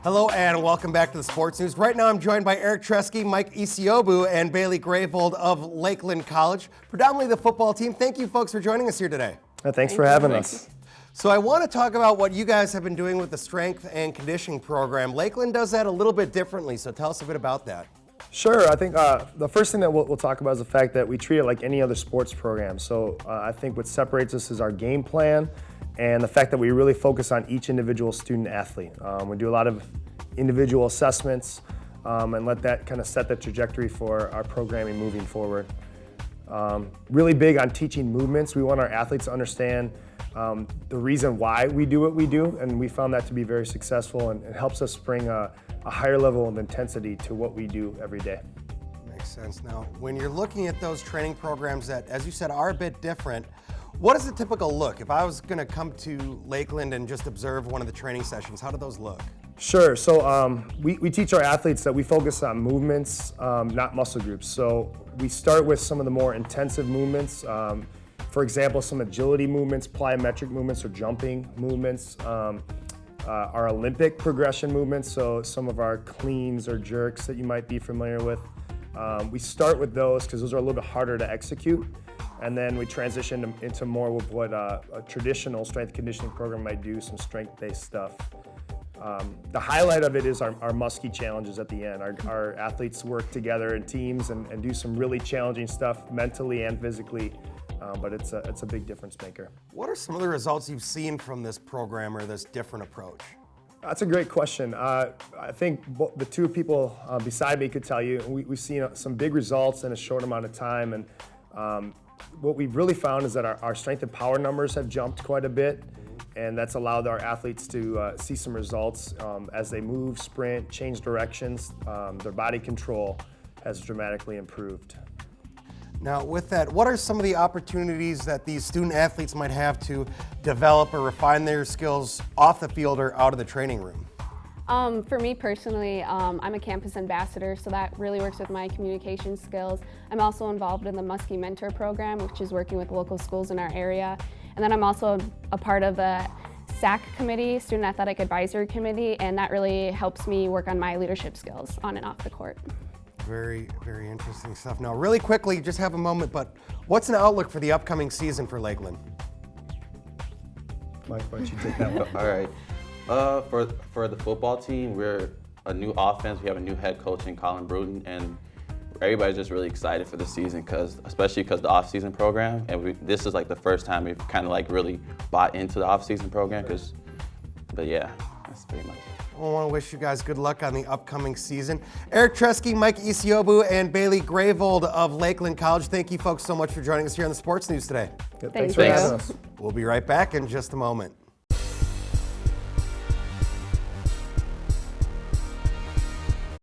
Hello and welcome back to the Sports News. Right now I'm joined by Eric Treske, Mike Esiobu, and Bailey Grayvold of Lakeland College, predominantly the football team. Thank you folks for joining us here today. Thanks for having us. So I want to talk about what you guys have been doing with the strength and conditioning program. Lakeland does that a little bit differently, so tell us a bit about that. Sure. I think the first thing that we'll talk about is the fact that we treat it like any other sports program. So I think what separates us is our game plan and the fact that we really focus on each individual student athlete. We do a lot of individual assessments and let that kind of set the trajectory for our programming moving forward. Really big on teaching movements. We want our athletes to understand the reason why we do what we do, and we found that to be very successful, and it helps us bring a higher level of intensity to what we do every day. Makes sense. Now, when you're looking at those training programs that, as you said, are a bit different, what is the typical look? If I was going to come to Lakeland and just observe one of the training sessions, how do those look? Sure. So we teach our athletes that we focus on movements, not muscle groups. So we start with some of the more intensive movements. For example, some agility movements, plyometric movements, or jumping movements. Our Olympic progression movements, so some of our cleans or jerks that you might be familiar with. We start with those because those are a little bit harder to execute, and then we transition into more with what a traditional strength conditioning program might do, some strength-based stuff. The highlight of it is our muskie challenges at the end. Our athletes work together in teams and do some really challenging stuff mentally and physically, but it's a big difference maker. What are some of the results you've seen from this program or this different approach? That's a great question. I think the two people beside me could tell you we've seen some big results in a short amount of time, and what we've really found is that our strength and power numbers have jumped quite a bit, and that's allowed our athletes to see some results as they move, sprint, change directions. Their body control has dramatically improved. Now, with that, what are some of the opportunities that these student athletes might have to develop or refine their skills off the field or out of the training room? For me personally, I'm a campus ambassador, so that really works with my communication skills. I'm also involved in the Muskie Mentor program, which is working with local schools in our area. And then I'm also a part of the SAC committee, Student Athletic Advisory Committee, and that really helps me work on my leadership skills on and off the court. Very, very interesting stuff. Now, really quickly, just have a moment, but what's an outlook for the upcoming season for Lakeland? Mike, why don't you take that one? All right. For the football team, we're a new offense. We have a new head coach in Colin Bruton, and everybody's just really excited for the season, especially because the off-season program, and this is like the first time we've kind of like really bought into the off-season program. But yeah, that's pretty much it. I want to wish you guys good luck on the upcoming season. Eric Treske, Mike Esiobu, and Bailey Grayvold of Lakeland College, thank you folks so much for joining us here on the Sports News today. Thanks for having us. We'll be right back in just a moment.